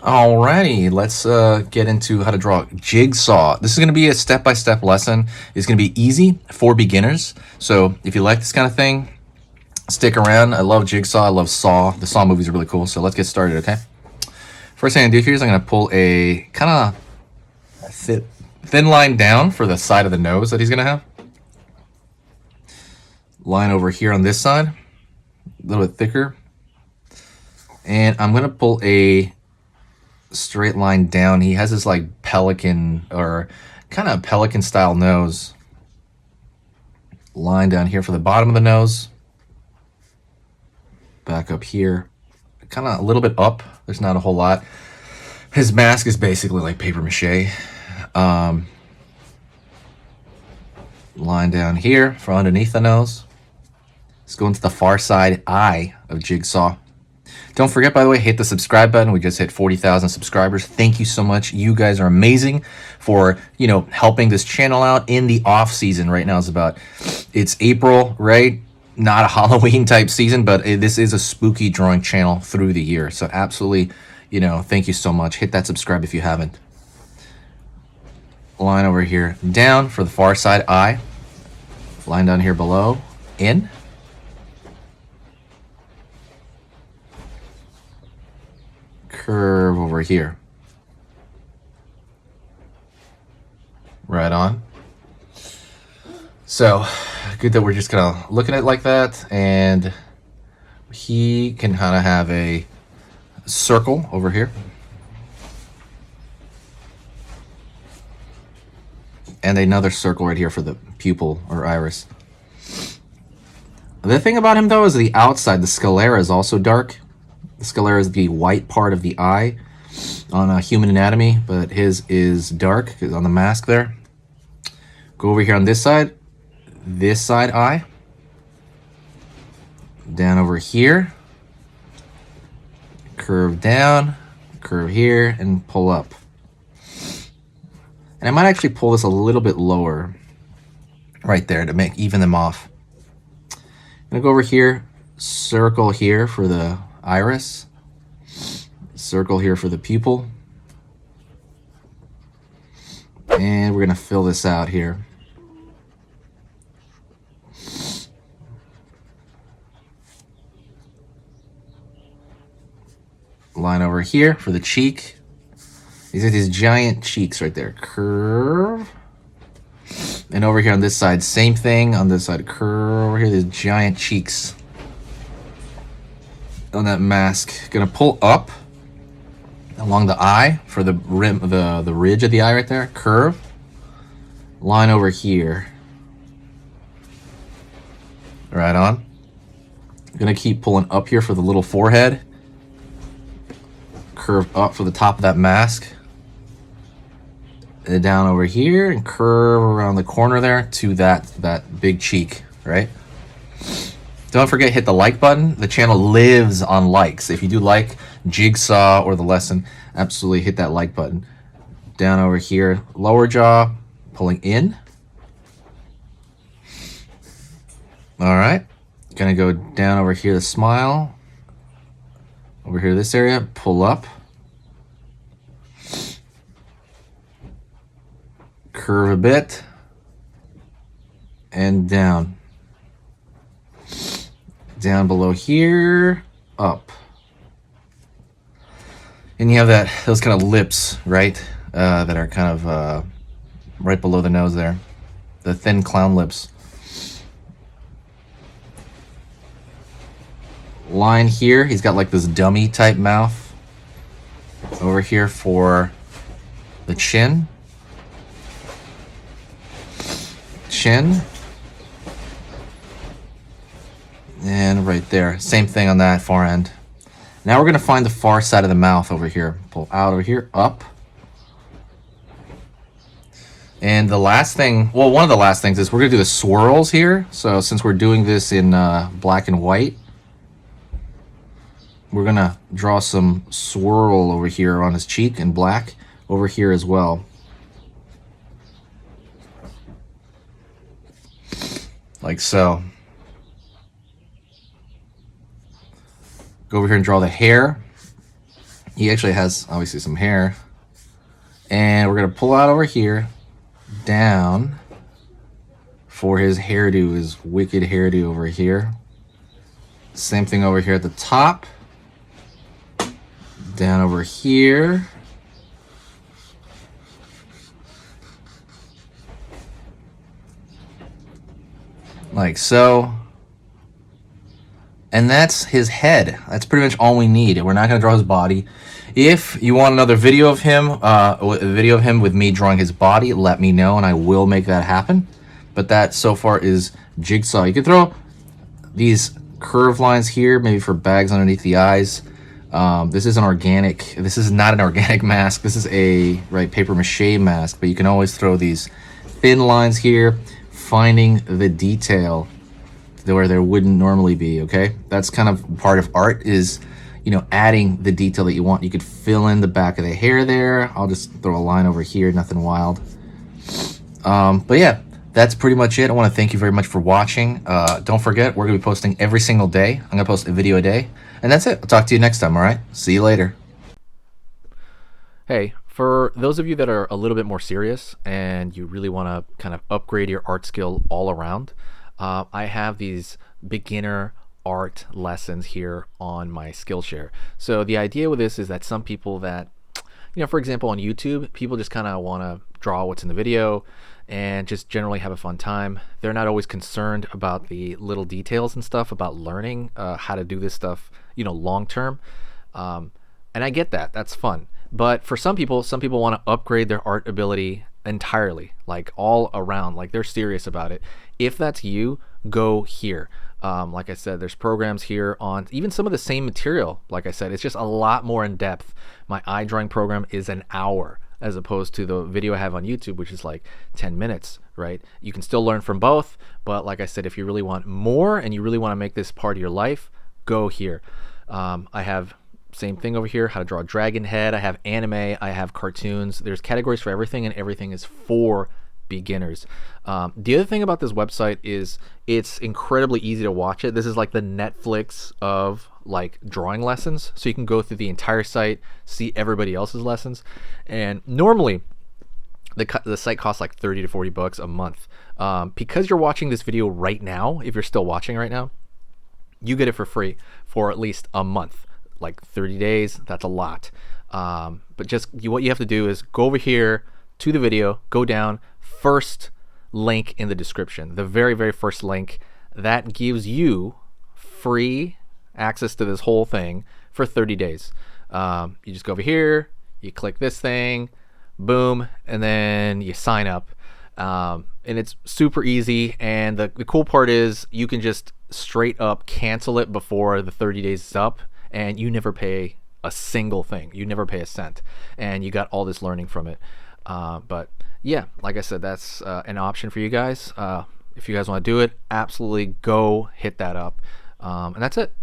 Alrighty, let's get into how to draw Jigsaw. This is going to be a step-by-step lesson. It's going to be easy for beginners. So if you like this kind of thing, stick around. I love Jigsaw. I love Saw. The Saw movies are really cool. So let's get started, okay? First thing I'm going to do here is I'm going to pull a kind of thin line down for the side of the nose that he's going to have. Line over here on this side, a little bit thicker. And I'm going to pull a straight line down. He has this like pelican or kind of pelican style nose. Line down here for the bottom of the nose. Back up here. Kind of a little bit up. There's not a whole lot. His mask is basically like paper mache. Line down here for underneath the nose. Let's go into the far side eye of Jigsaw. Don't forget, by the way, hit the subscribe button. We just hit 40,000 subscribers. Thank you so much. You guys are amazing for, helping this channel out in the off season. Right now it's April, right? Not a Halloween type season, but this is a spooky drawing channel through the year. So absolutely, thank you so much. Hit that subscribe if you haven't. Line over here down for the far side eye. Line down here below, in. Curve over here. Right on. So good that we're just gonna look at it like that, and he can kind of have a circle over here, and another circle right here for the pupil or iris. The thing about him though is the outside, the sclera is also dark. The sclera is the white part of the eye on human anatomy, but his is dark on the mask there. Go over here on this side eye. Down over here. Curve down, curve here, and pull up. And I might actually pull this a little bit lower right there to even them off. I'm gonna go over here, circle here for the iris, circle here for the pupil, and we're gonna fill this out here. Line over here for the cheek. These are these giant cheeks right there. Curve. And over here on this side, same thing. On this side, curve. Over here, these giant cheeks on that mask. Gonna pull up along the eye for the rim, the ridge of the eye right there. Curve. Line over here. Right on. Gonna keep pulling up here for the little forehead. Curve up for the top of that mask. And down over here and curve around the corner there to that big cheek, right? Don't forget, hit the like button. The channel lives on likes. If you do like Jigsaw or the lesson, absolutely hit that like button. Down over here, lower jaw, pulling in. All right, gonna go down over here, the smile. Over here, this area, pull up. Curve a bit. And down. Down below here, up. And you have those kind of lips, right? That are kind of right below the nose there. The thin clown lips. Line here, he's got like this dummy type mouth. Over here for the chin. Chin. And right there, same thing on that far end. Now we're gonna find the far side of the mouth over here. Pull out over here, up. And the last thing, well, one of the last things is we're gonna do the swirls here. So since we're doing this in black and white, we're gonna draw some swirl over here on his cheek in black, over here as well. Like so. Go over here and draw the hair. He actually has obviously some hair. And we're going to pull out over here, down for his hairdo, his wicked hairdo over here. Same thing over here at the top. Down over here. Like so. And that's his head. That's pretty much all we need. We're not going to draw his body. If you want another video of him, with me drawing his body, let me know and I will make that happen. But that so far is Jigsaw. You could throw these curved lines here, maybe for bags underneath the eyes. This is an organic. This is not an organic mask. This is a paper mache mask. But you can always throw these thin lines here, finding the detail where there wouldn't normally be. Okay, that's kind of part of art, is adding the detail that you want. You could fill in the back of the hair there. I'll just throw a line over here, nothing wild. But yeah, that's pretty much it. I want to thank you very much for watching. Don't forget, we're gonna be posting every single day. I'm gonna post a video a day, and that's it. I'll talk to you next time. All right, see you later. Hey, for those of you that are a little bit more serious and you really want to kind of upgrade your art skill all around, I have these beginner art lessons here on my Skillshare. So the idea with this is that some people that, for example, on YouTube, people just kind of want to draw what's in the video and just generally have a fun time. They're not always concerned about the little details and stuff, about learning how to do this stuff, long term. And I get that. That's fun. But for some people want to upgrade their art ability entirely, like all around, like they're serious about it. If that's you, go here. Like I said, there's programs here on even some of the same material. Like I said, it's just a lot more in depth. My eye drawing program is an hour as opposed to the video I have on YouTube, which is like 10 minutes, right? You can still learn from both, but like I said, if you really want more and you really want to make this part of your life, go here. I have same thing over here, how to draw a dragon head. I have anime, I have cartoons. There's categories for everything, and everything is for beginners. The other thing about this website is it's incredibly easy to watch it. This is like the Netflix of like drawing lessons. So you can go through the entire site, see everybody else's lessons. And normally the site costs like 30 to 40 bucks a month. Because you're watching this video right now, if you're still watching right now, you get it for free for at least a month. Like 30 days, that's a lot. But what you have to do is go over here to the video, go down, first link in the description, the very, very first link, that gives you free access to this whole thing for 30 days. You just go over here, you click this thing, boom, and then you sign up. And it's super easy. And the cool part is you can just straight up cancel it before the 30 days is up, and you never pay a single thing. You never pay a cent, and you got all this learning from it. But yeah, like I said, that's an option for you guys. If you guys want to do it, absolutely go hit that up. And that's it.